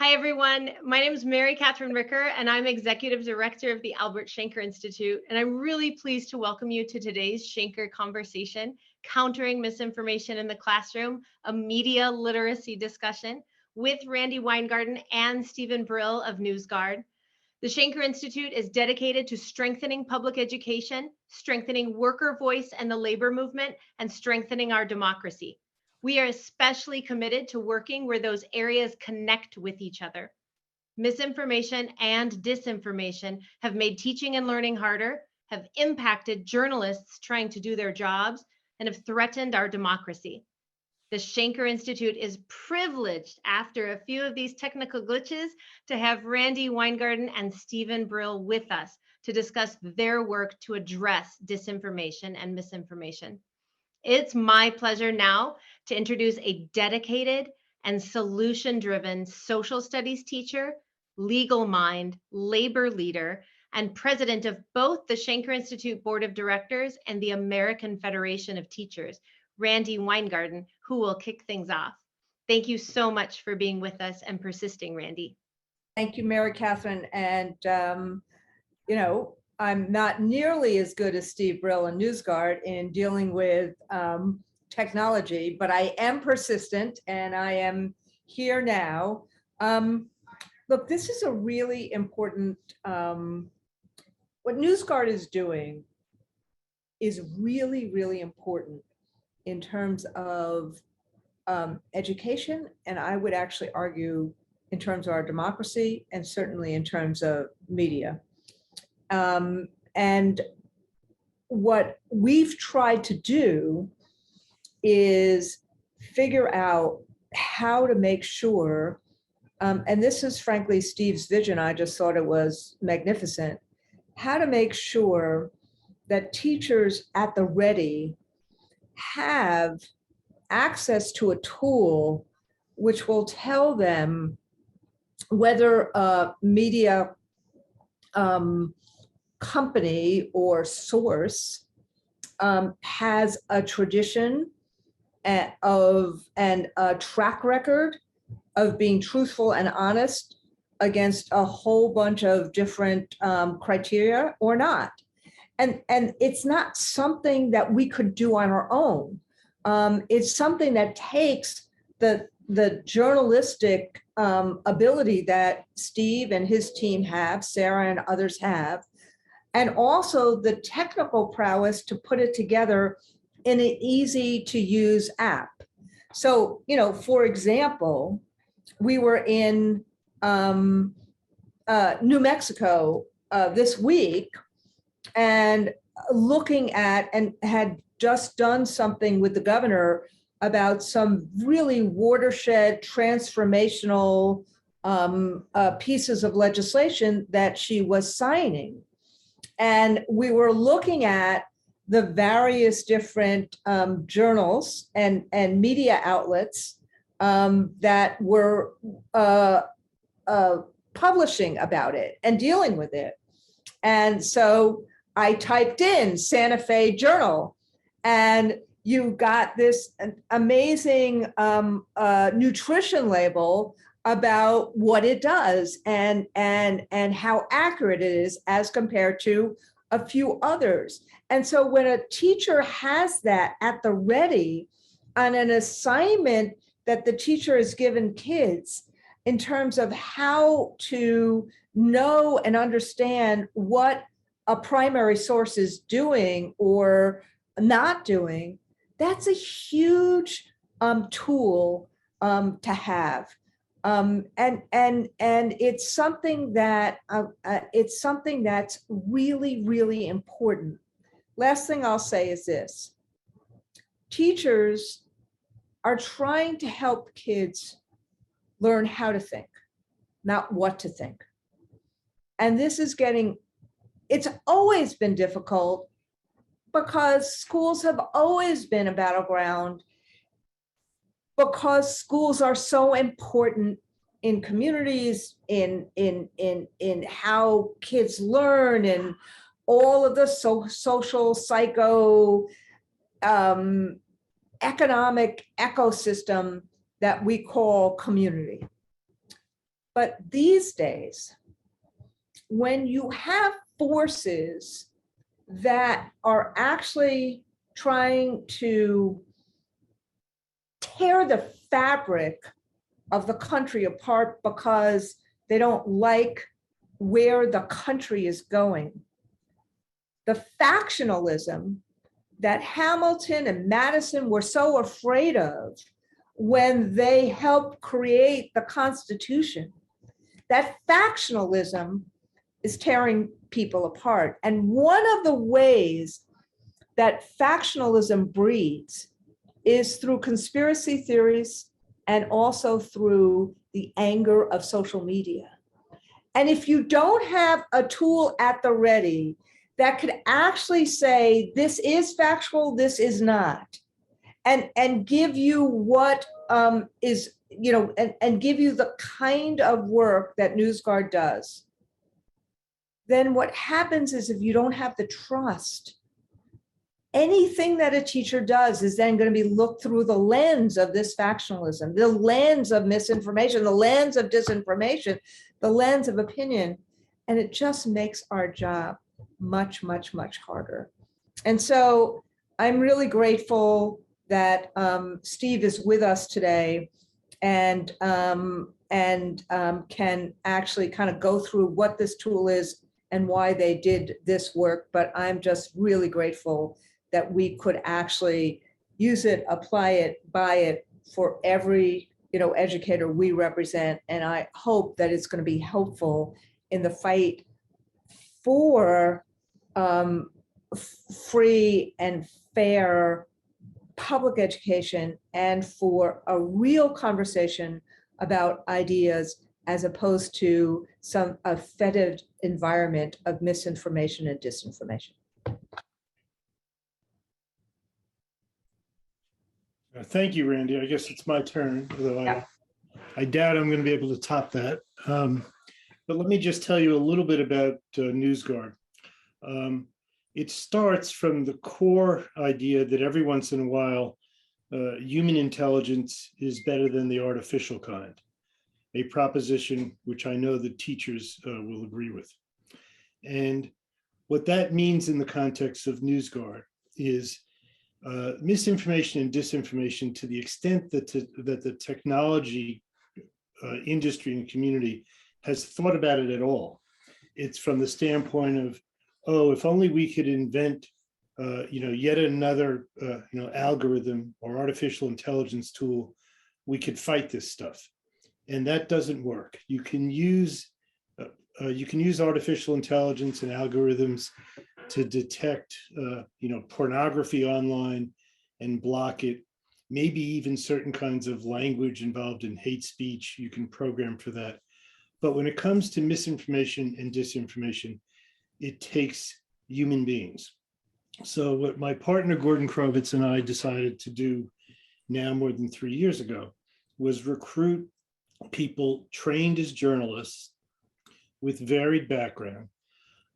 Hi, everyone. My name is Mary Catherine Ricker, and I'm Executive Director of the Albert Shanker Institute. And I'm really pleased to welcome you to today's Shanker Conversation, Countering Misinformation in the Classroom, a media literacy discussion with Randy Weingarten and Stephen Brill of Newsguard. The Shanker Institute is dedicated to strengthening public education, strengthening worker voice and the labor movement, and strengthening our democracy. We are especially committed to working where those areas connect with each other. Misinformation and disinformation have made teaching and learning harder, have impacted journalists trying to do their jobs, and have threatened our democracy. The Shanker Institute is privileged, after a few of these technical glitches, to have Randy Weingarten and Stephen Brill with us to discuss their work to address disinformation and misinformation. It's my pleasure now to introduce a dedicated and solution-driven social studies teacher, legal mind, labor leader, and president of both the Shanker Institute Board of Directors and the American Federation of Teachers, Randy Weingarten, who will kick things off. Thank you so much for being with us and persisting, Randy. Thank you, Mary Catherine. And, I'm not nearly as good as Steve Brill and Newsguard in dealing with technology, but I am persistent and I am here now. Look, this is a really important, what Newsguard is doing is really, really important in terms of education, and I would actually argue in terms of our democracy and certainly in terms of media. And what we've tried to do is figure out how to make sure, and this is frankly Steve's vision, I just thought it was magnificent, how to make sure that teachers at the ready have access to a tool which will tell them whether a media company or source has a tradition of and a track record of being truthful and honest against a whole bunch of different criteria or not. And it's not something that we could do on our own. It's something that takes the journalistic ability that Steve and his team have, Sarah and others have, and also the technical prowess to put it together in an easy to use app. So, for example, we were in New Mexico this week and looking at, and had just done something with the governor about some really watershed transformational pieces of legislation that she was signing. And we were looking at the various different journals and media outlets that were publishing about it and dealing with it. And so I typed in Santa Fe Journal, and you got this amazing nutrition label about what it does and how accurate it is as compared to a few others. And so when a teacher has that at the ready on an assignment that the teacher has given kids in terms of how to know and understand what a primary source is doing or not doing, that's a huge tool to have. And it's something that that's really, really important. Last thing I'll say is this: teachers are trying to help kids learn how to think, not what to think. And this is it's always been difficult because schools have always been a battleground, because schools are so important in communities, in how kids learn, and all of the social, psycho, economic ecosystem that we call community. But these days, when you have forces that are actually trying to tear the fabric of the country apart because they don't like where the country is going, the factionalism that Hamilton and Madison were so afraid of when they helped create the Constitution, that factionalism is tearing people apart. And one of the ways that factionalism breeds is through conspiracy theories and also through the anger of social media. And if you don't have a tool at the ready that could actually say, this is factual, this is not, and give you what is, and give you the kind of work that Newsguard does, then what happens is, if you don't have the trust, anything that a teacher does is then going to be looked through the lens of this factionalism, the lens of misinformation, the lens of disinformation, the lens of opinion. And it just makes our job much, much, much harder. And so I'm really grateful that Steve is with us today and can actually kind of go through what this tool is and why they did this work. But I'm just really grateful that we could actually use it, apply it, buy it for every educator we represent. And I hope that it's going to be helpful in the fight for free and fair public education and for a real conversation about ideas, as opposed to a fetid environment of misinformation and disinformation. Thank you, Randy. I guess it's my turn, although Yeah. I doubt I'm going to be able to top that. But let me just tell you a little bit about Newsguard. It starts from the core idea that every once in a while, human intelligence is better than the artificial kind, a proposition which I know that teachers will agree with. And what that means in the context of Newsguard is misinformation and disinformation, to the extent that the technology industry and community has thought about it at all. It's from the standpoint of, oh, if only we could invent yet another algorithm or artificial intelligence tool, we could fight this stuff. And that doesn't work. You can use artificial intelligence and algorithms to detect pornography online and block it. Maybe even certain kinds of language involved in hate speech, you can program for that. But when it comes to misinformation and disinformation, it takes human beings. So what my partner Gordon Krovitz and I decided to do now more than 3 years ago was recruit people trained as journalists with varied background.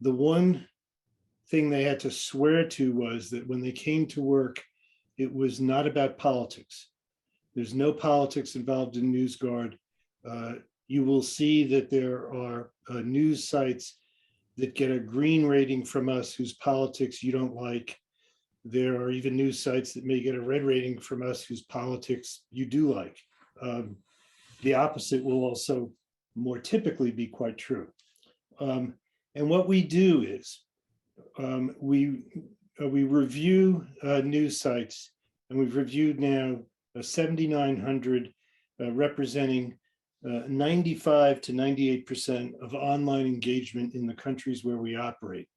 The one thing they had to swear to was that when they came to work, it was not about politics. There's no politics involved in Newsguard. You will see that there are news sites that get a green rating from us whose politics you don't like. There are even news sites that may get a red rating from us whose politics you do like. The opposite will also more typically be quite true. And what we do is we review news sites, and we've reviewed now 7,900 representing 95 to 98% of online engagement in the countries where we operate.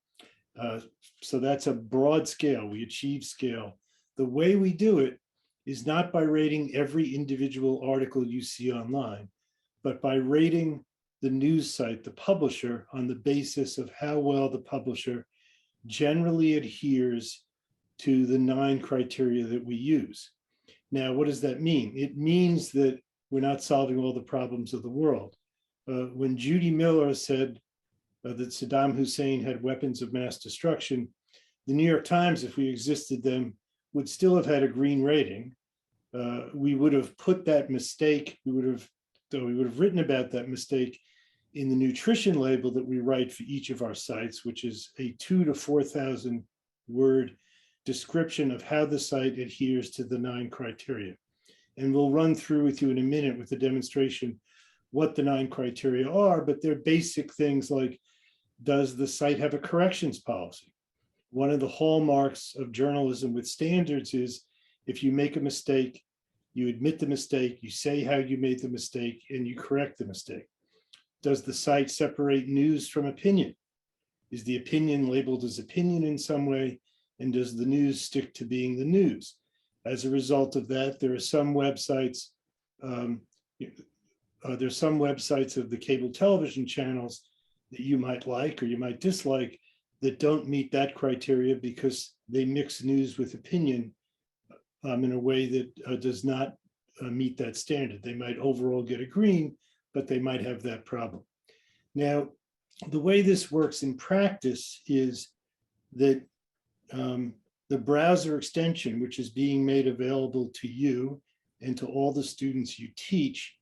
So that's a broad scale. We achieve scale. The way we do it is not by rating every individual article you see online, but by rating the news site, the publisher, on the basis of how well the publisher generally adheres to the 9 criteria that we use. Now, what does that mean? It means that we're not solving all the problems of the world. When Judy Miller said that Saddam Hussein had weapons of mass destruction, the New York Times, if we existed then, would still have had a green rating. We would have put that mistake, we would have we would have written about that mistake in the nutrition label that we write for each of our sites, which is a 2,000 to 4,000 word description of how the site adheres to the 9 criteria. And we'll run through with you in a minute with a demonstration what the 9 criteria are, but they're basic things like, does the site have a corrections policy? One of the hallmarks of journalism with standards is if you make a mistake, you admit the mistake, you say how you made the mistake, and you correct the mistake. Does the site separate news from opinion? Is the opinion labeled as opinion in some way? And does the news stick to being the news? As a result of that, there are some websites, there's some websites of the cable television channels that you might like or you might dislike that don't meet that criteria because they mix news with opinion in a way that does not meet that standard. They might overall get a green, but they might have that problem. Now, the way this works in practice is that the browser extension, which is being made available to you and to all the students you teach,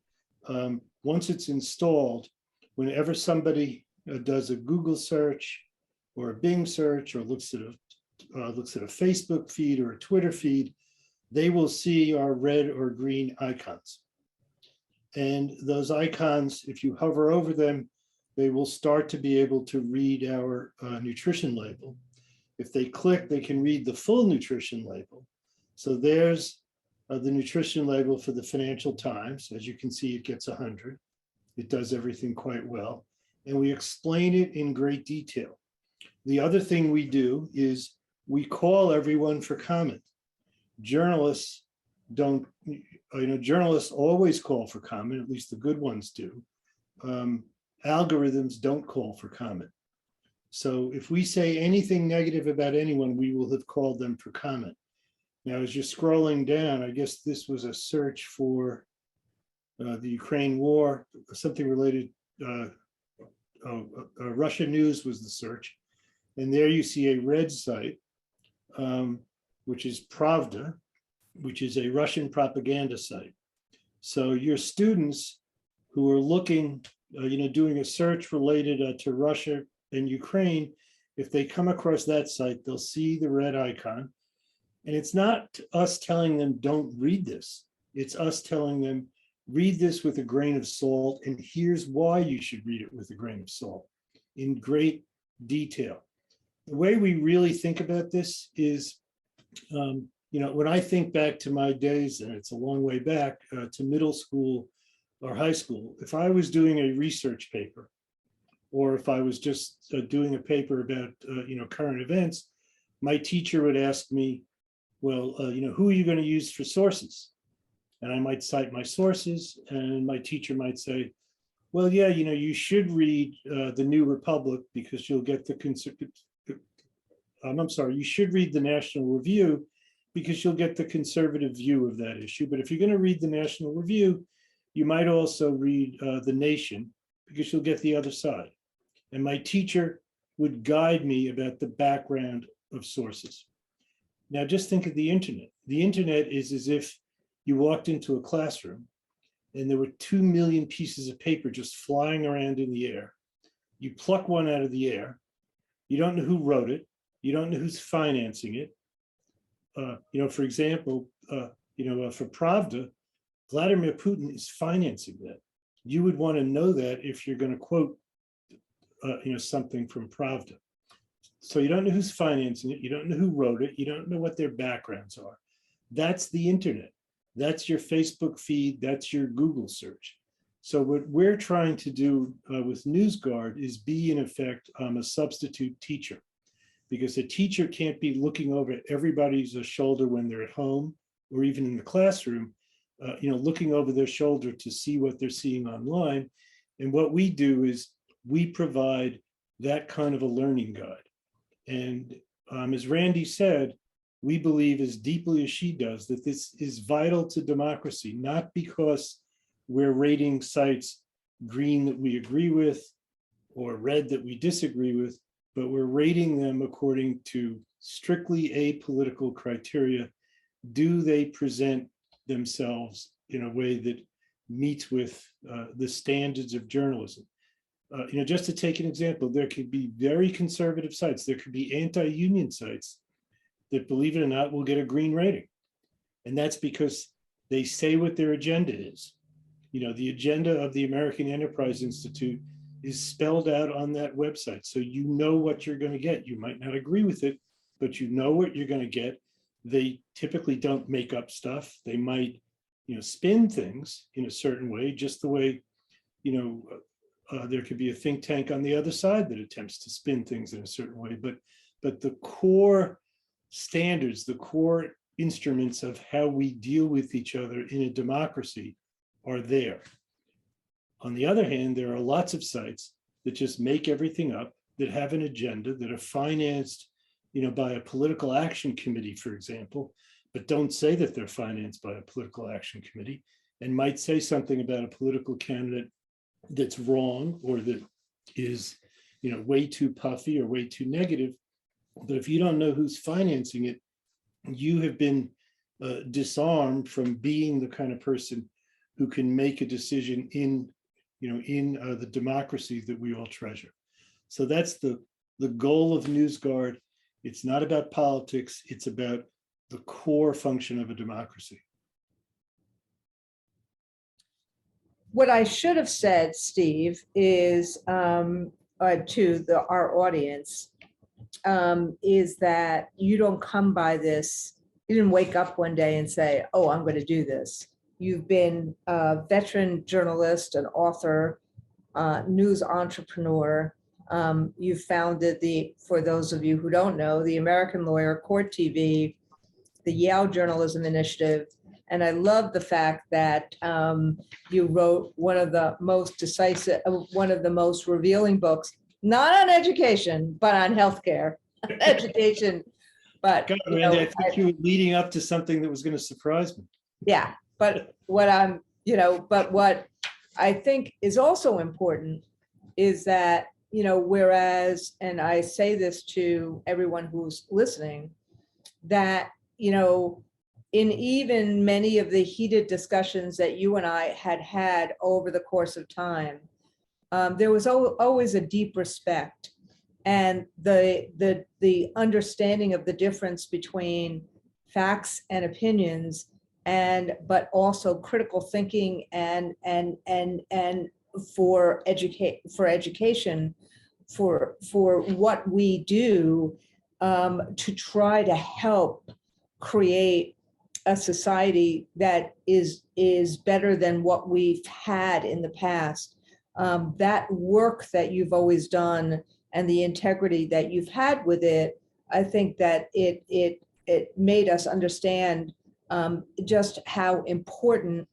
once it's installed, whenever somebody does a Google search or a Bing search or looks at a Facebook feed or a Twitter feed, they will see our red or green icons. And those icons, if you hover over them, they will start to be able to read our nutrition label. If they click, they can read the full nutrition label. So there's the nutrition label for the Financial Times. As you can see, it gets 100. It does everything quite well. And we explain it in great detail. The other thing we do is we call everyone for comment. Journalists don't, journalists always call for comment, at least the good ones do. Algorithms don't call for comment. So if we say anything negative about anyone, we will have called them for comment. Now, as you're scrolling down, I guess this was a search for the Ukraine war, something related, Russia News was the search. And there you see a red site, which is Pravda, which is a Russian propaganda site. So your students who are looking, doing a search related to Russia and Ukraine, if they come across that site, they'll see the red icon. And it's not us telling them, don't read this. It's us telling them, read this with a grain of salt, and here's why you should read it with a grain of salt in great detail. The way we really think about this is, when I think back to my days, and it's a long way back, to middle school or high school, if I was doing a research paper, or if I was just doing a paper about, current events, my teacher would ask me, well, who are you going to use for sources? And I might cite my sources, and my teacher might say, well, yeah, you should read the New Republic because you'll get you should read the National Review because you'll get the conservative view of that issue. But if you're going to read the National Review, you might also read The Nation because you'll get the other side. And my teacher would guide me about the background of sources. Now, just think of the internet. The internet is as if you walked into a classroom and there were 2 million pieces of paper just flying around in the air. You pluck one out of the air. You don't know who wrote it. You don't know who's financing it. For example, for Pravda, Vladimir Putin is financing that. You would want to know that if you're going to quote, something from Pravda. So you don't know who's financing it. You don't know who wrote it. You don't know what their backgrounds are. That's the internet. That's your Facebook feed. That's your Google search. So what we're trying to do with Newsguard is be, in effect, a substitute teacher, because a teacher can't be looking over everybody's shoulder when they're at home or even in the classroom, looking over their shoulder to see what they're seeing online. And what we do is we provide that kind of a learning guide. And as Randy said, we believe as deeply as she does that this is vital to democracy, not because we're rating sites green that we agree with or red that we disagree with, but we're rating them according to strictly apolitical criteria. Do they present themselves in a way that meets with the standards of journalism. Just to take an example, there could be very conservative sites. There could be anti-union sites that, believe it or not, will get a green rating. And that's because they say what their agenda is. The agenda of the American Enterprise Institute is spelled out on that website. So you know what you're going to get. You might not agree with it, but you know what you're going to get. They typically don't make up stuff. They might, spin things in a certain way, just the way, there could be a think tank on the other side that attempts to spin things in a certain way. But the core standards, the core instruments of how we deal with each other in a democracy are there. On the other hand, there are lots of sites that just make everything up, that have an agenda, that are financed, by a political action committee, for example, but don't say that they're financed by a political action committee, and might say something about a political candidate that's wrong, or that is, way too puffy or way too negative. But if you don't know who's financing it, you have been disarmed from being the kind of person who can make a decision in the democracy that we all treasure. So that's the goal of Newsguard. It's not about politics. It's about the core function of a democracy. What I should have said, Steve, is to our audience, is that you don't come by this. You didn't wake up one day and say, "Oh, I'm going to do this." You've been a veteran journalist, an author, news entrepreneur. You founded for those of you who don't know, the American Lawyer, Court TV, the Yale Journalism Initiative. And I love the fact that you wrote one of the most decisive, one of the most revealing books, not on education, but on healthcare. Education, but God, Randy, I think you were leading up to something that was going to surprise me. Yeah, but what I think is also important is that, whereas, and I say this to everyone who's listening, that, in even many of the heated discussions that you and I had over the course of time, there was always a deep respect and the understanding of the difference between facts and opinions, but also critical thinking and for education for what we do, to try to help create a society that is better than what we've had in the past. That work that you've always done and the integrity that you've had with it, I think that it made us understand just how important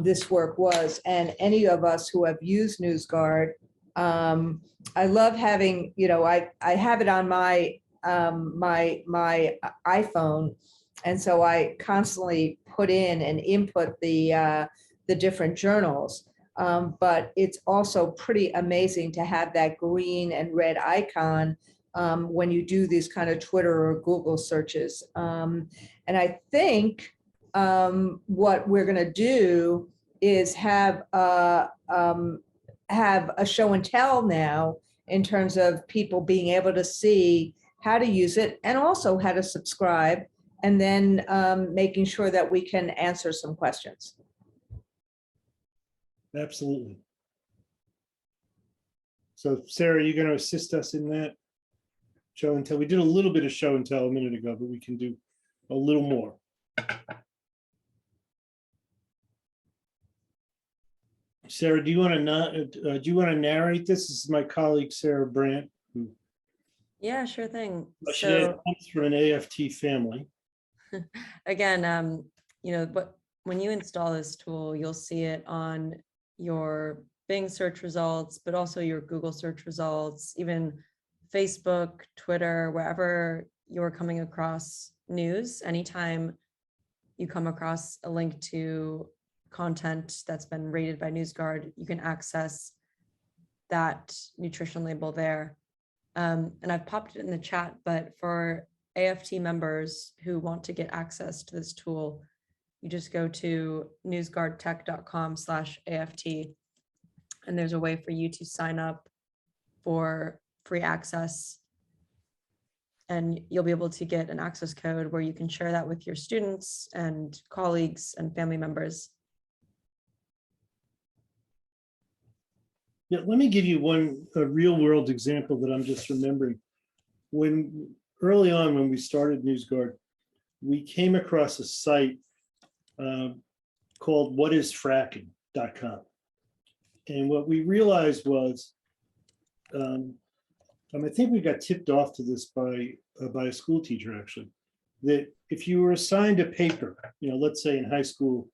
this work was. And any of us who have used Newsguard, I love having, I have it on my my iPhone, and so I constantly put in and input the different journals. But it's also pretty amazing to have that green and red icon when you do these kind of Twitter or Google searches. And I think what we're going to do is have a show and tell now in terms of people being able to see how to use it and also how to subscribe, and then making sure that we can answer some questions. Absolutely. So Sarah, you're going to assist us in that show and tell. We did a little bit of show and tell a minute ago, but we can do a little more. Sarah, do you want to narrate this? This is my colleague Sarah Brandt. Yeah, sure thing. She comes from an AFT family. Again, but when you install this tool, you'll see it on your Bing search results, but also your Google search results, even Facebook, Twitter, wherever you're coming across news. Anytime you come across a link to content that's been rated by Newsguard, you can access that nutrition label there. And I've popped it in the chat, but for AFT members who want to get access to this tool, you just go to newsguardtech.com/AFT, and there's a way for you to sign up for free access. And you'll be able to get an access code where you can share that with your students and colleagues and family members. Yeah, let me give you a real world example that I'm just remembering. Early on, when we started Newsguard, we came across a site called whatisfracking.com. And what we realized was, I think we got tipped off to this by a school teacher, actually, that if you were assigned a paper, let's say in high school,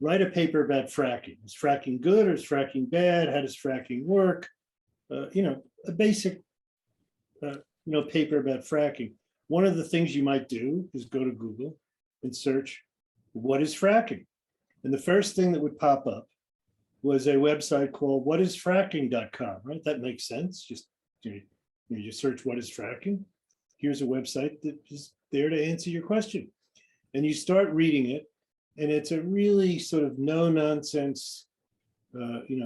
write a paper about fracking. Is fracking good or is fracking bad? How does fracking work? A basic, paper about fracking. One of the things you might do is go to Google and search, what is fracking? And the first thing that would pop up was a website called whatisfracking.com, right? That makes sense. Just you search what is fracking. Here's a website that is there to answer your question. And you start reading it, and it's a really sort of no nonsense,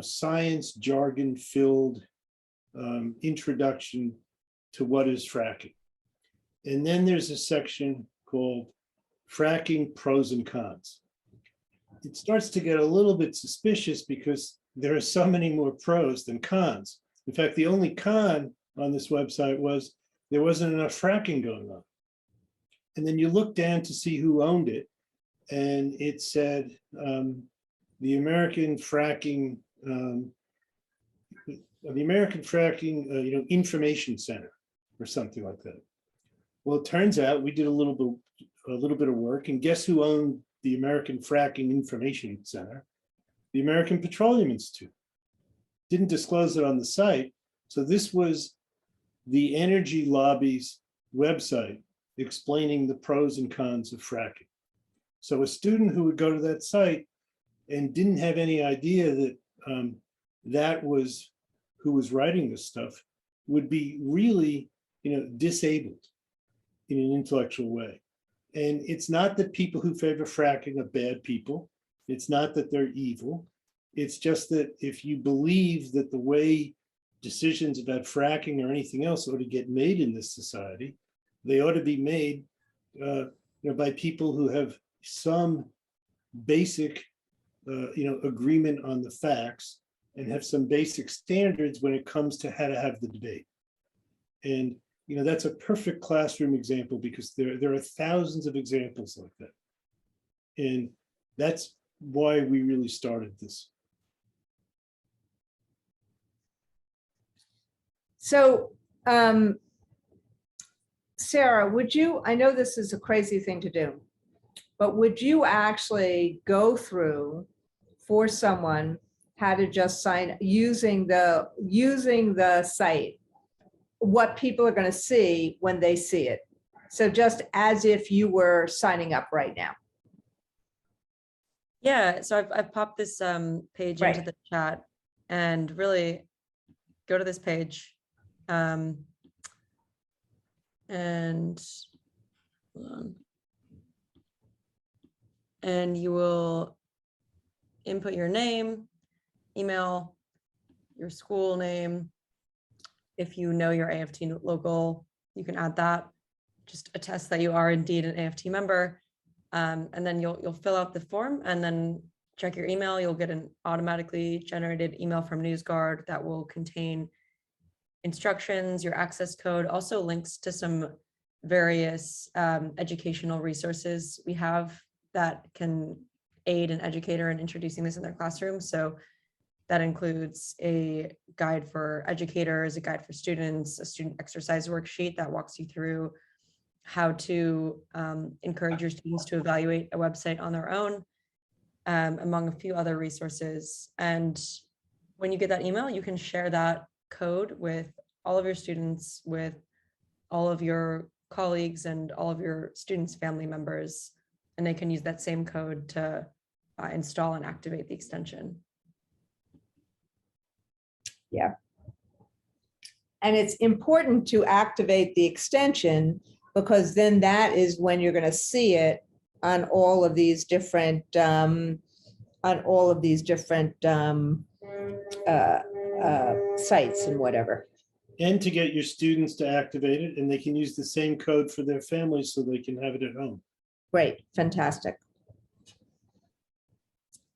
science jargon filled introduction to what is fracking. And then there's a section called fracking pros and cons. It starts to get a little bit suspicious because there are so many more pros than cons. In fact, the only con on this website was there wasn't enough fracking going on. And then you look down to see who owned it, and it said the American Fracking Information Center or something like that. Well, it turns out we did a little bit of work, and guess who owned the American Fracking Information Center? The American Petroleum Institute. Didn't disclose it on the site. So this was the energy lobby's website explaining the pros and cons of fracking. So a student who would go to that site and didn't have any idea that that was who was writing this stuff would be really, disabled in an intellectual way. And it's not that people who favor fracking are bad people. It's not that they're evil. It's just that if you believe that the way decisions about fracking or anything else ought to get made in this society, they ought to be made by people who have some basic agreement on the facts and have some basic standards when it comes to how to have the debate. And that's a perfect classroom example, because there are thousands of examples like that. And that's why we really started this. So, Sarah, I know this is a crazy thing to do, but would you actually go through for someone how to just sign using the site, what people are going to see when they see it? So just as if you were signing up right now. Yeah, so I've popped this page into the chat, and really go to this page. And hold on. And you will input your name, email, your school name. If you know your AFT local, you can add that. Just attest that you are indeed an AFT member. And then you'll fill out the form and then check your email. You'll get an automatically generated email from Newsguard that will contain instructions, your access code, also links to some various educational resources we have that can aid an educator in introducing this in their classroom. So that includes a guide for educators, a guide for students, a student exercise worksheet that walks you through how to encourage your students to evaluate a website on their own, among a few other resources. And when you get that email, you can share that code with all of your students, with all of your colleagues and all of your students' family members, and they can use that same code to install and activate the extension. Yeah. And it's important to activate the extension, because then that is when you're going to see it on all of these different sites and whatever. And to get your students to activate it, and they can use the same code for their families so they can have it at home. Great, fantastic.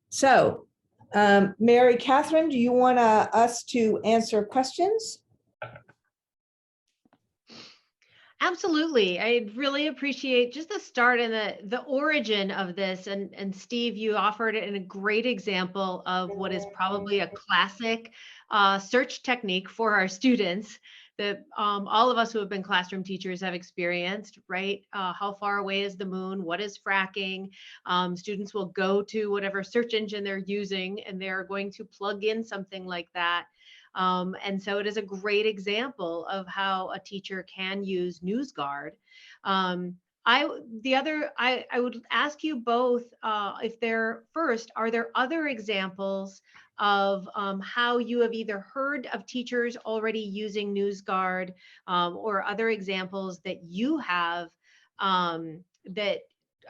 So, Mary Catherine, do you want us to answer questions? Absolutely. I really appreciate just the start and the origin of this. And Steve, you offered it in a great example of what is probably a classic search technique for our students that all of us who have been classroom teachers have experienced, right? How far away is the moon? What is fracking? Students will go to whatever search engine they're using and they're going to plug in something like that. And so it is a great example of how a teacher can use Newsguard. I would ask you both if are there other examples of how you have either heard of teachers already using Newsguard or other examples that you have that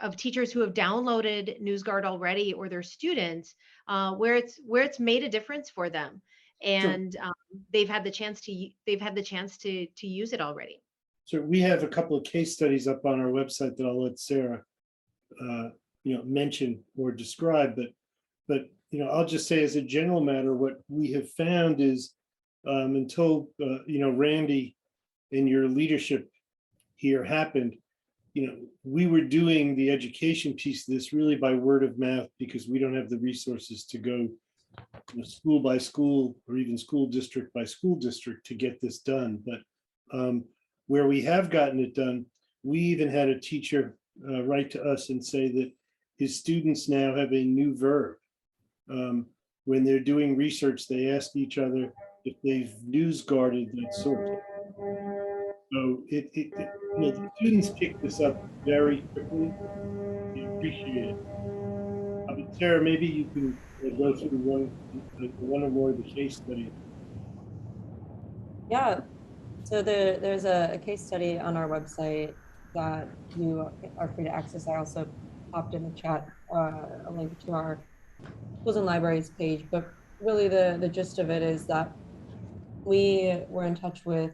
of teachers who have downloaded Newsguard already or their students where it's made a difference for them and they've had the chance to use it already. So we have a couple of case studies up on our website that I'll let Sarah mention or describe, but I'll just say as a general matter, what we have found is until Randy and your leadership here happened, we were doing the education piece of this really by word of mouth because we don't have the resources to go school by school or even school district by school district to get this done. But where we have gotten it done, we even had a teacher write to us and say that his students now have a new verb. When they're doing research, they ask each other if they've Newsguarded that source. So the students pick this up very quickly. We appreciate it. But Sarah, maybe you can go through one or more of the case studies. Yeah, so there's a case study on our website that you are free to access. I also popped in the chat a link to our schools and libraries page, but really the gist of it is that we were in touch with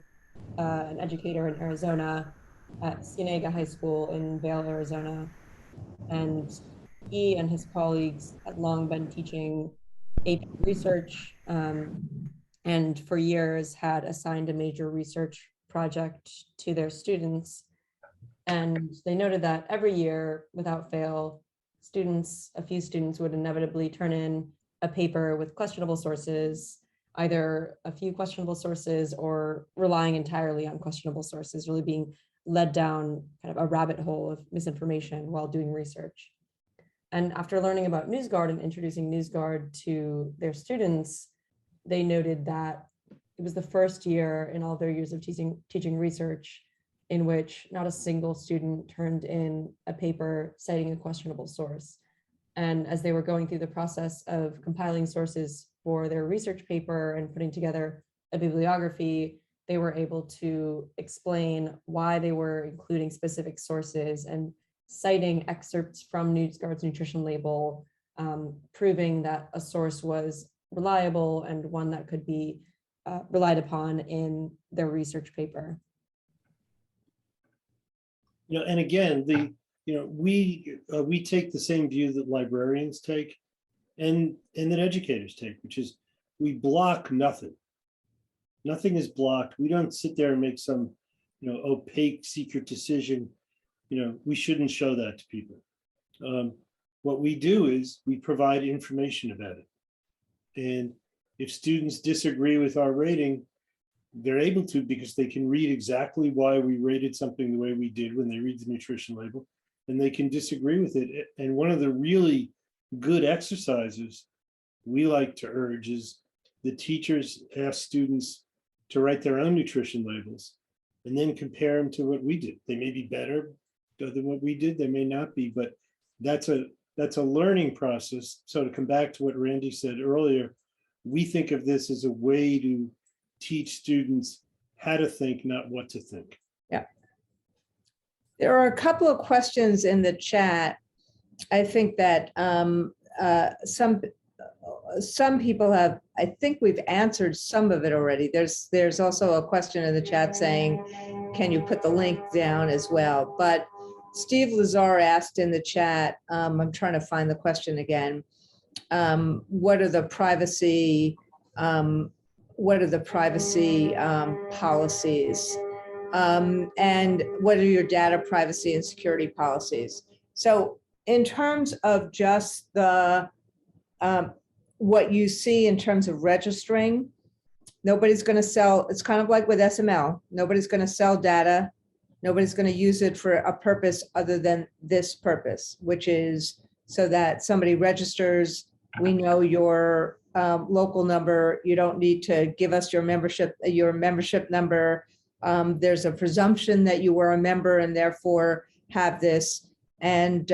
an educator in Arizona at Cienega High School in Vail, Arizona, and he and his colleagues had long been teaching AP research and for years had assigned a major research project to their students. And they noted that every year, without fail, a few students would inevitably turn in a paper with questionable sources, either a few questionable sources or relying entirely on questionable sources, really being led down kind of a rabbit hole of misinformation while doing research. And after learning about Newsguard and introducing Newsguard to their students, they noted that it was the first year in all their years of teaching research in which not a single student turned in a paper citing a questionable source. And as they were going through the process of compiling sources for their research paper and putting together a bibliography, they were able to explain why they were including specific sources and citing excerpts from Newsguard's nutrition label, proving that a source was reliable and one that could be relied upon in their research paper. And again, we take the same view that librarians take and that educators take, which is we block nothing. Nothing is blocked. We don't sit there and make some opaque secret decision. We shouldn't show that to people. What we do is we provide information about it. And if students disagree with our rating, they're able to because they can read exactly why we rated something the way we did when they read the nutrition label, and they can disagree with it. And one of the really good exercises we like to urge is the teachers ask students to write their own nutrition labels and then compare them to what we did. They may be better than what we did, they may not be, but that's a learning process. So to come back to what Randy said earlier, we think of this as a way to teach students how to think, not what to think. Yeah. There are a couple of questions in the chat. I think that some people have, I think we've answered some of it already. There's also a question in the chat saying, can you put the link down as well? But Steve Lazar asked in the chat, I'm trying to find the question again. What are the privacy policies? And what are your data privacy and security policies? So in terms of just the what you see in terms of registering, nobody's going to sell. It's kind of like with SML. Nobody's going to sell data. Nobody's going to use it for a purpose other than this purpose, which is so that somebody registers. We know your local number. You don't need to give us your membership number. There's a presumption that you were a member and therefore have this. And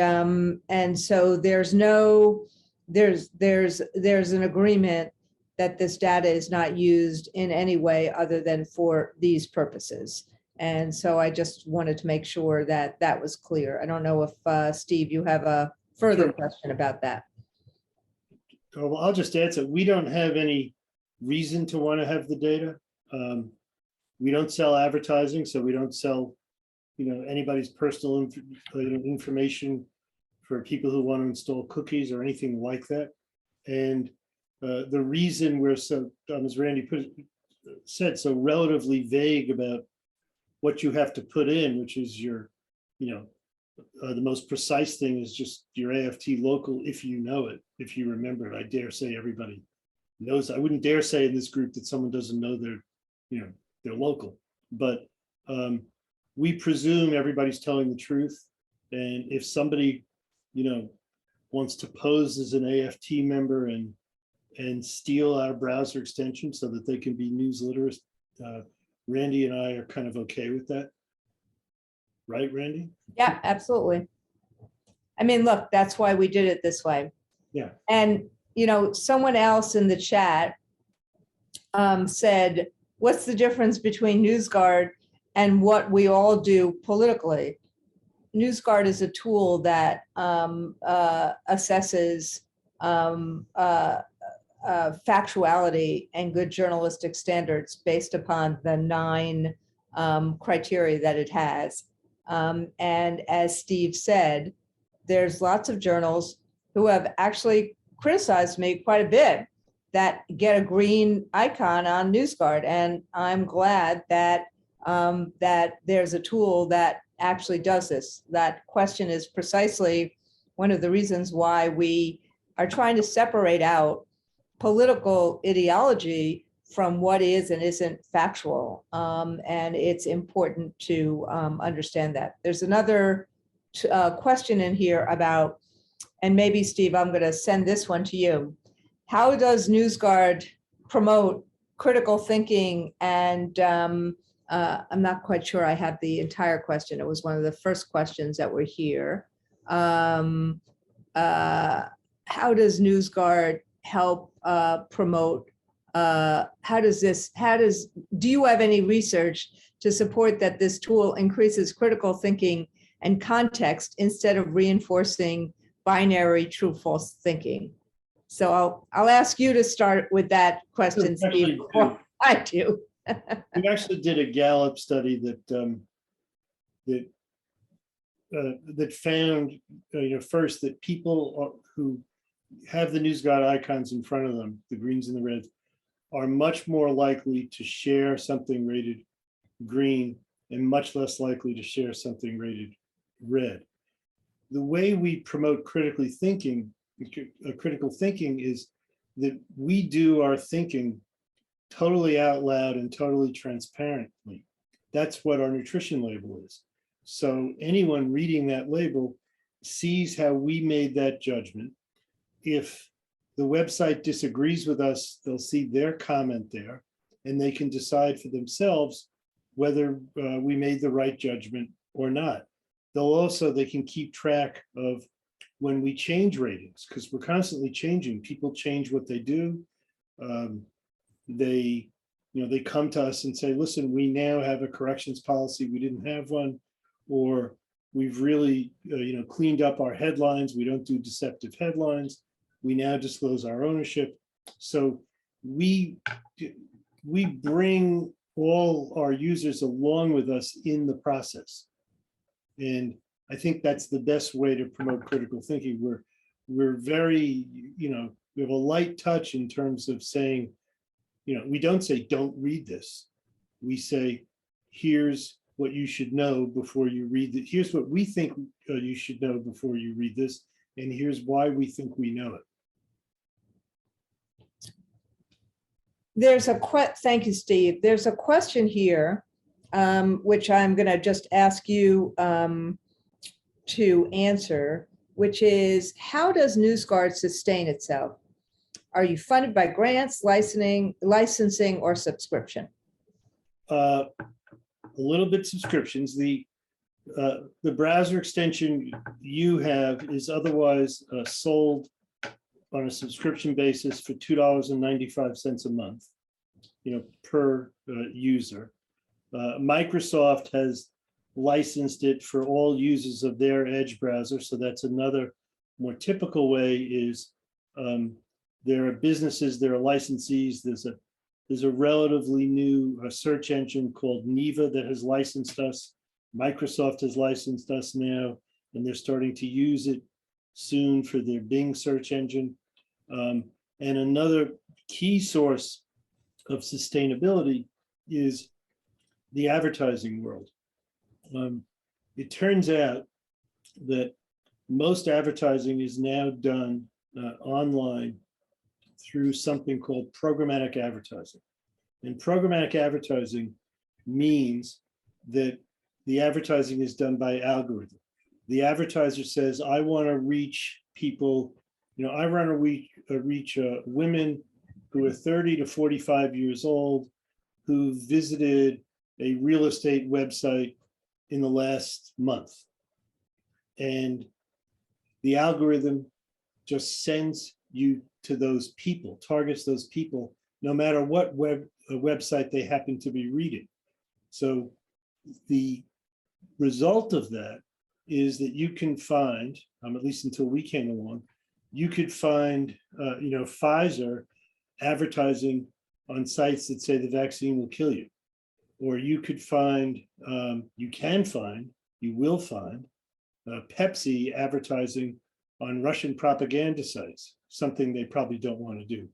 so there's an agreement that this data is not used in any way other than for these purposes. And so I just wanted to make sure that that was clear. I don't know if Steve, you have a further Sure. question about that. Well, I'll just answer. We don't have any reason to want to have the data. We don't sell advertising, so we don't sell, anybody's personal information for people who want to install cookies or anything like that. And the reason we're so, as Randy said, so relatively vague about what you have to put in, which is your, the most precise thing is just your AFT local, if you know it, if you remember it. I dare say everybody knows. I wouldn't dare say in this group that someone doesn't know their local, but we presume everybody's telling the truth. And if somebody, wants to pose as an AFT member and steal our browser extension so that they can be news literate, Randy and I are kind of okay with that. Right, Randy? Yeah, absolutely. I mean, look, that's why we did it this way. Yeah. And, someone else in the chat said, what's the difference between Newsguard and what we all do politically? Newsguard is a tool that assesses factuality and good journalistic standards based upon the 9 criteria that it has. And as Steve said, there's lots of journals who have actually criticized me quite a bit that get a green icon on Newsguard. And I'm glad that that there's a tool that actually does this. That question is precisely one of the reasons why we are trying to separate out political ideology from what is and isn't factual. And it's important to understand that. There's another question in here about, and maybe Steve, I'm going to send this one to you. How does Newsguard promote critical thinking? And I'm not quite sure I have the entire question. It was one of the first questions that were here. How does Newsguard help promote? Do you have any research to support that this tool increases critical thinking and context instead of reinforcing binary true false thinking? So I'll ask you to start with that question, Steve, before I do. We actually did a Gallup study that found, first that people who have the Newsguard icons in front of them, the greens and the reds, are much more likely to share something rated green and much less likely to share something rated red. The way we promote critical thinking is that we do our thinking totally out loud and totally transparently. That's what our nutrition label is. So anyone reading that label sees how we made that judgment. If the website disagrees with us, they'll see their comment there, and they can decide for themselves whether we made the right judgment or not. They can keep track of when we change ratings, because we're constantly changing. People change what they do. They come to us and say, listen, we now have a corrections policy. We didn't have one, or We've really, cleaned up our headlines. We don't do deceptive headlines. We now disclose our ownership. So we bring all our users along with us in the process. And I think that's the best way to promote critical thinking. We're very, we have a light touch in terms of saying, we don't say, don't read this. We say, here's what you should know before you read it. Here's what we think you should know before you read this. And here's why we think we know it. Thank you, Steve. There's a question here, which I'm going to just ask you to answer, which is, how does Newsguard sustain itself? Are you funded by grants, licensing, or subscription? A little bit subscriptions. The browser extension you have is otherwise sold on a subscription basis for $2.95 a month, per user. Microsoft has licensed it for all users of their Edge browser. So that's another more typical way is there are businesses, there are licensees. There's a relatively new search engine called Neva that has licensed us. Microsoft has licensed us now, and they're starting to use it soon for their Bing search engine. And another key source of sustainability is the advertising world. It turns out that most advertising is now done online through something called programmatic advertising. And programmatic advertising means that the advertising is done by algorithm. The advertiser says, I want to reach people, I want to reach women who are 30 to 45 years old who visited a real estate website in the last month. And the algorithm just sends you to those people, targets those people, no matter what website they happen to be reading. So the result of that is that you can find, at least until we came along, you could find, Pfizer advertising on sites that say the vaccine will kill you. Or you could find, you will find Pepsi advertising on Russian propaganda sites, something they probably don't want to do.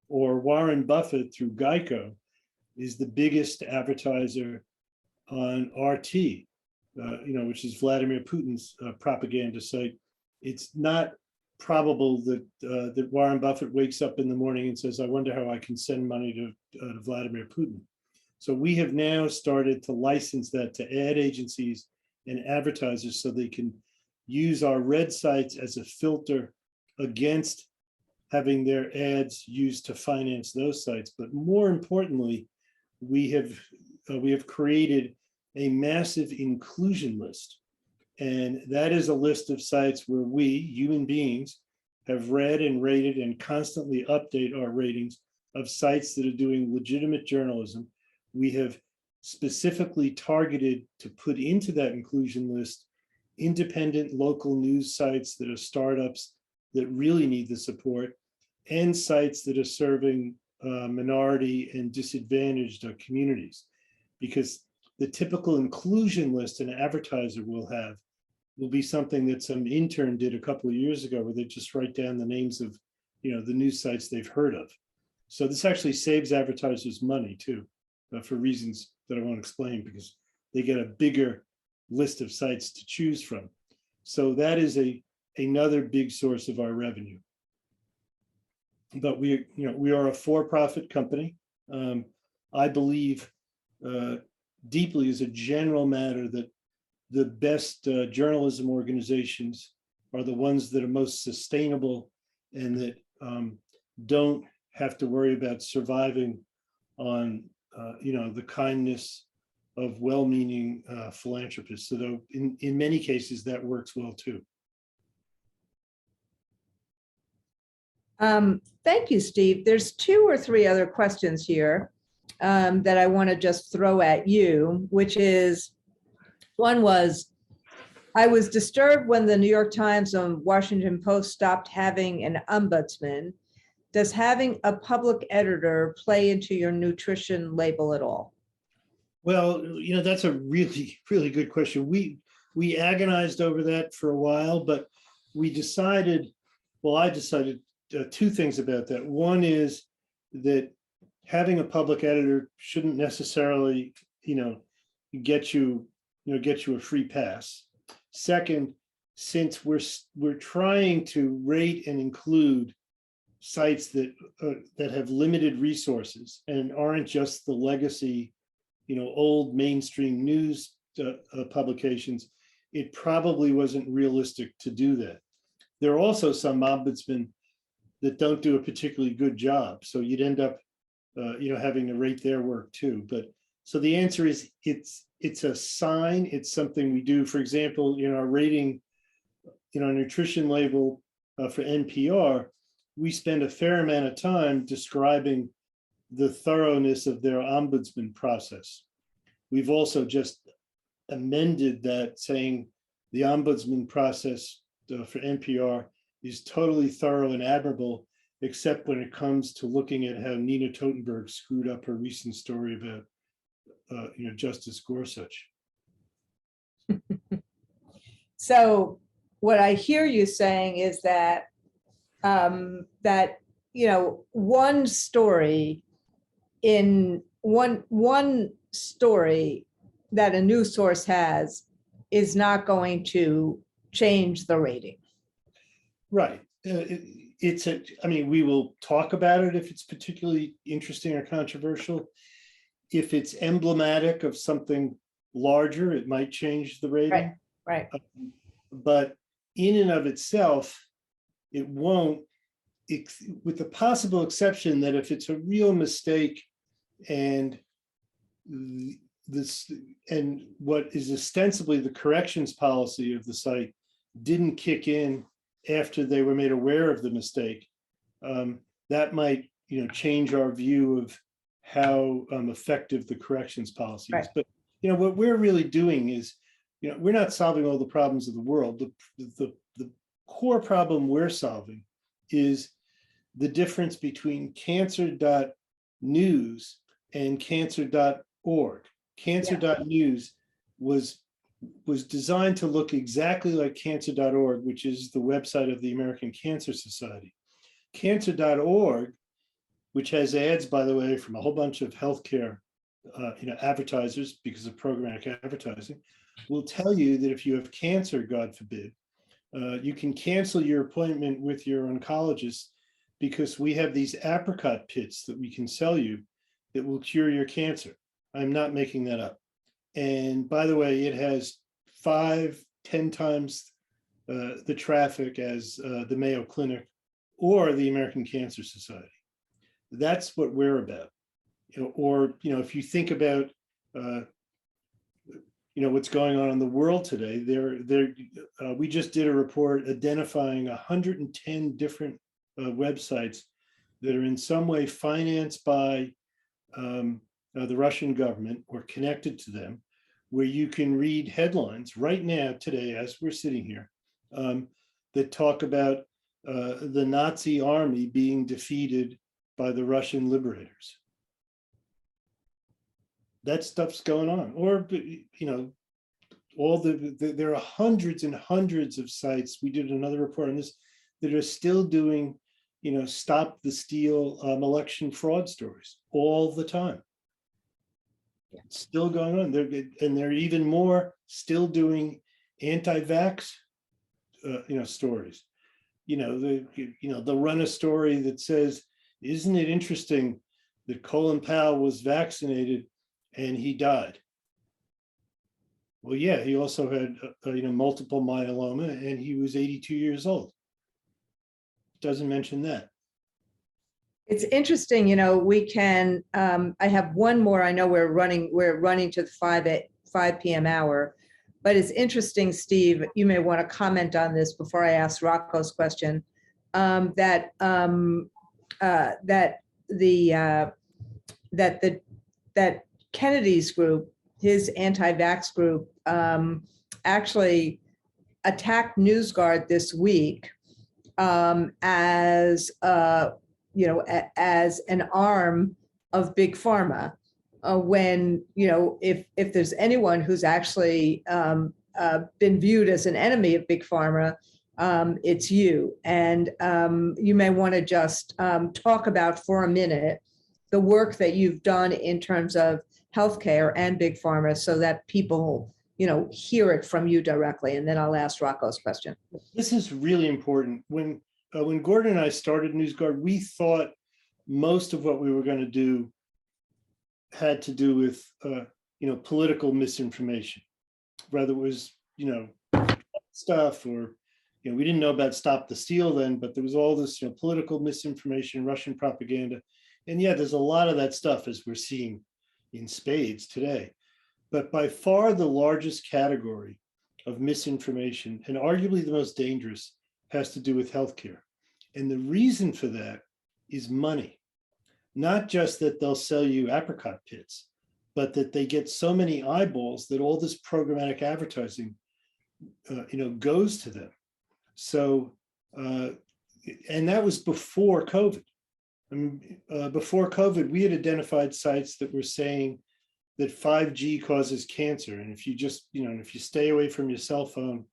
Or Warren Buffett through Geico is the biggest advertiser on RT, which is Vladimir Putin's propaganda site. It's not probable that Warren Buffett wakes up in the morning and says, I wonder how I can send money to Vladimir Putin. So we have now started to license that to ad agencies and advertisers so they can use our red sites as a filter against having their ads used to finance those sites. But more importantly, we have created a massive inclusion list. And that is a list of sites where we, human beings, have read and rated and constantly update our ratings of sites that are doing legitimate journalism. We have specifically targeted to put into that inclusion list independent local news sites that are startups that really need the support, and sites that are serving minority and disadvantaged communities. Because the typical inclusion list an advertiser will be something that some intern did a couple of years ago, where they just write down the names of the news sites they've heard of. So this actually saves advertisers money too, for reasons that I won't explain, because they get a bigger list of sites to choose from. So that is another big source of our revenue. But we are a for-profit company. I believe deeply, as a general matter, that the best journalism organizations are the ones that are most sustainable and that don't have to worry about surviving on the kindness of well-meaning philanthropists. So though in many cases that works well too. Thank you, Steve. There's 2 or 3 other questions here that I want to just throw at you, which is, one was, I was disturbed when the New York Times and Washington Post stopped having an ombudsman. Does having a public editor play into your nutrition label at all? Well, that's a really, really good question. We agonized over that for a while, but I decided two things about that. One is that having a public editor shouldn't necessarily, get you a free pass. Second, since we're trying to rate and include sites that have limited resources and aren't just the legacy, old mainstream news publications, it probably wasn't realistic to do that. There are also some ombudsmen that don't do a particularly good job, so you'd end up, having to rate their work too. But so the answer is it's a sign. It's something we do. For example, our rating, nutrition label for NPR, we spend a fair amount of time describing the thoroughness of their ombudsman process. We've also just amended that, saying the ombudsman process for NPR is totally thorough and admirable, except when it comes to looking at how Nina Totenberg screwed up her recent story about Justice Gorsuch. So what I hear you saying is that one story that a news source has is not going to change the rating. Right. We will talk about it if it's particularly interesting or controversial. If it's emblematic of something larger, it might change the rating. Right. But in and of itself, it won't, with the possible exception that if it's a real mistake and what is ostensibly the corrections policy of the site didn't kick in after they were made aware of the mistake, that might change our view of how effective the corrections policy is. But what we're really doing is, we're not solving all the problems of the world. The core problem we're solving is the difference between cancer.news and cancer.org. Cancer.news was designed to look exactly like cancer.org, which is the website of the American Cancer Society. Cancer.org, which has ads, by the way, from a whole bunch of healthcare advertisers because of programmatic advertising, will tell you that if you have cancer, God forbid, you can cancel your appointment with your oncologist because we have these apricot pits that we can sell you that will cure your cancer. I'm not making that up. And by the way, it has 5-10 times the traffic as the Mayo Clinic or the American Cancer Society. That's what we're about. If you think about what's going on in the world today, we just did a report identifying 110 different websites that are in some way financed by the Russian government or connected to them, where you can read headlines right now, today, as we're sitting here, that talk about the Nazi army being defeated by the Russian liberators. That stuff's going on. Or, there are hundreds and hundreds of sites. We did another report on this that are still doing, stop the steal election fraud stories all the time. It's still going on. There are even more still doing anti-vax, stories. They'll run a story that says, "Isn't it interesting that Colin Powell was vaccinated and he died?" Well, yeah, he also had multiple myeloma and he was 82 years old. Doesn't mention that. It's interesting, we can, I have one more. I know we're running to the 5 p.m. hour, but it's interesting, Steve, you may want to comment on this before I ask Rocco's question, that Kennedy's group, his anti-vax group, actually attacked Newsguard this week as as an arm of Big Pharma. When if there's anyone who's actually been viewed as an enemy of Big Pharma, it's you. And you may want to just talk about for a minute the work that you've done in terms of healthcare and Big Pharma, so that people hear it from you directly. And then I'll ask Rocco's question. This is really important. When Gordon and I started Newsguard, we thought most of what we were going to do had to do with political misinformation. Whether it was stuff, or we didn't know about Stop the Steal then, but there was all this political misinformation, Russian propaganda, and yeah, there's a lot of that stuff, as we're seeing in spades today. But by far the largest category of misinformation, and arguably the most dangerous, has to do with healthcare. And the reason for that is money. Not just that they'll sell you apricot pits, but that they get so many eyeballs that all this programmatic advertising goes to them. So, and that was before COVID. I mean, before COVID, we had identified sites that were saying that 5G causes cancer. And if you just, if you stay away from your cell phone,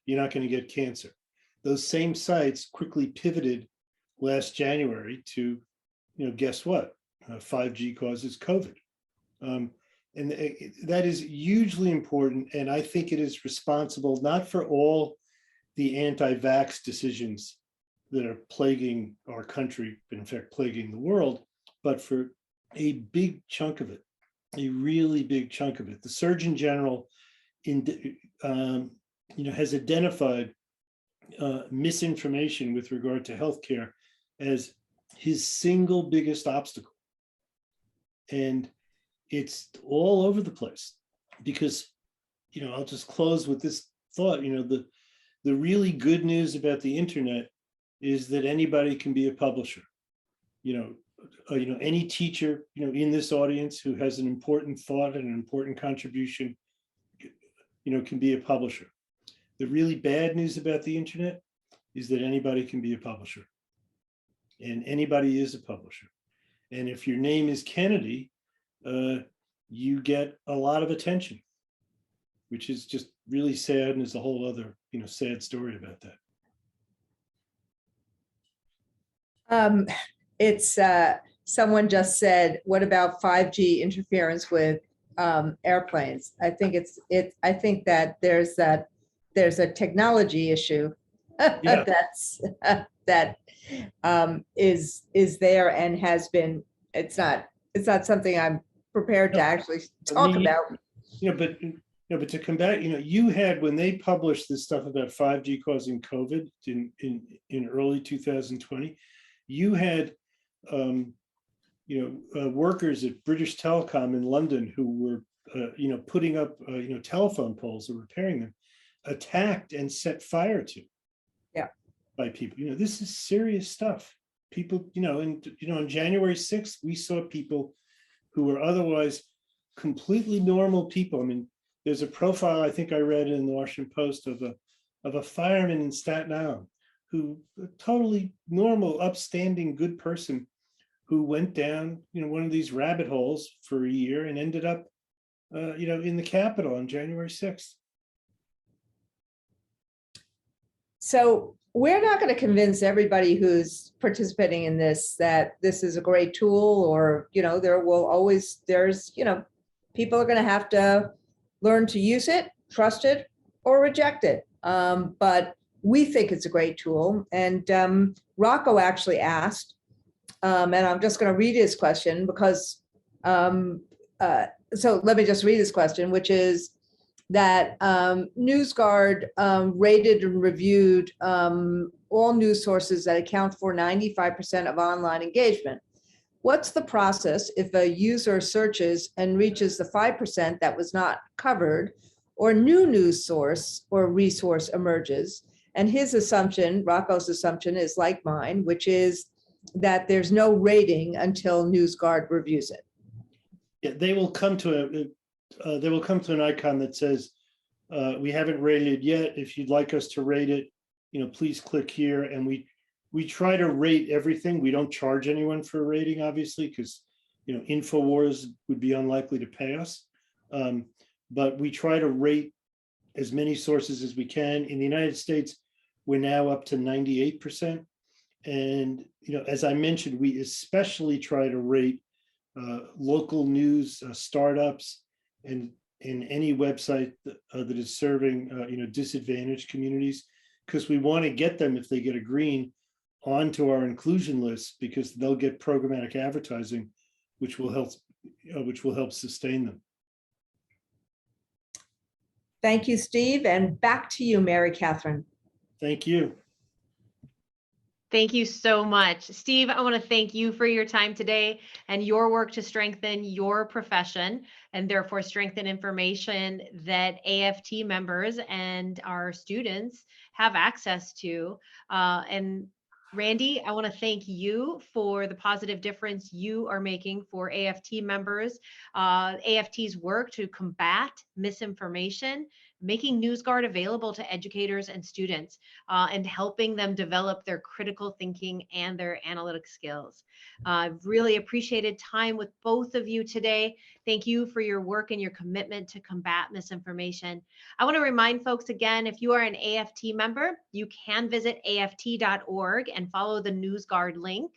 you're not going to get cancer. Those same sites quickly pivoted last January to, guess what? 5G causes COVID. And that is hugely important. And I think it is responsible, not for all the anti-vax decisions that are plaguing our country, but in fact plaguing the world, but for a big chunk of it, a really big chunk of it. The Surgeon General has identified misinformation with regard to healthcare as his single biggest obstacle. And it's all over the place because, I'll just close with this thought, the really good news about the internet is that anybody can be a publisher. Any teacher, in this audience who has an important thought and an important contribution, can be a publisher. The really bad news about the internet is that anybody can be a publisher, and anybody is a publisher. And if your name is Kennedy, you get a lot of attention, which is just really sad, and there's a whole other, sad story about that. It's someone just said, what about 5G interference with airplanes? I think I think that there's a technology issue that's that is there and has been. It's not something I'm prepared to actually talk about. But to combat, you had, when they published this stuff about 5G causing COVID in early 2020, you had workers at British Telecom in London who were putting up telephone poles or repairing them, attacked and set fire to by people. This is serious stuff. People, on January 6th, we saw people who were otherwise completely normal people. I mean, there's a profile I think I read in the Washington Post of a fireman in Staten Island, who, a totally normal, upstanding, good person, who went down, one of these rabbit holes for a year and ended up, in the Capitol on January 6th. So we're not going to convince everybody who's participating in this that this is a great tool, or, there's people are going to have to learn to use it, trust it, or reject it. But we think it's a great tool. And Rocco actually asked, and I'm just going to read his question because, so let me just read his question, which is that Newsguard rated and reviewed all news sources that account for 95% of online engagement. What's the process if a user searches and reaches the 5% that was not covered, or new news source or resource emerges? And his assumption, Rocco's assumption, is like mine, which is that there's no rating until Newsguard reviews it. Yeah, they will come to an icon that says We haven't rated it yet. If you'd like us to rate it, please click here. And we try to rate everything. We don't charge anyone for a rating, obviously, because InfoWars would be unlikely to pay us. But we try to rate as many sources as we can. In the United States, we're now up to 98%. And as I mentioned, we especially try to rate local news, startups, and any website that is serving disadvantaged communities, because we want to get them, if they get a green, onto our inclusion list, because they'll get programmatic advertising, which will help sustain them. Thank you, Steve. And back to you, Mary Catherine. Thank you. Thank you so much. Steve, I want to thank you for your time today and your work to strengthen your profession and therefore strengthen information that AFT members and our students have access to. And Randy, I want to thank you for the positive difference you are making for AFT members. AFT's work to combat misinformation, making Newsguard available to educators and students, and helping them develop their critical thinking and their analytic skills. I've really appreciated time with both of you today. Thank you for your work and your commitment to combat misinformation. I want to remind folks again, if you are an AFT member, you can visit aft.org and follow the Newsguard link.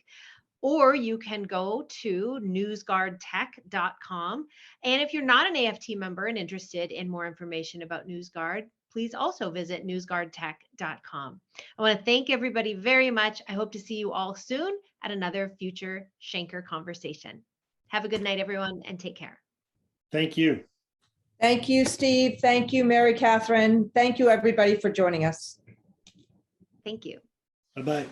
Or you can go to newsguardtech.com. And if you're not an AFT member and interested in more information about Newsguard, please also visit newsguardtech.com. I want to thank everybody very much. I hope to see you all soon at another future Schenker conversation. Have a good night, everyone, and take care. Thank you. Thank you, Steve. Thank you, Mary Catherine. Thank you, everybody, for joining us. Thank you. Bye-bye.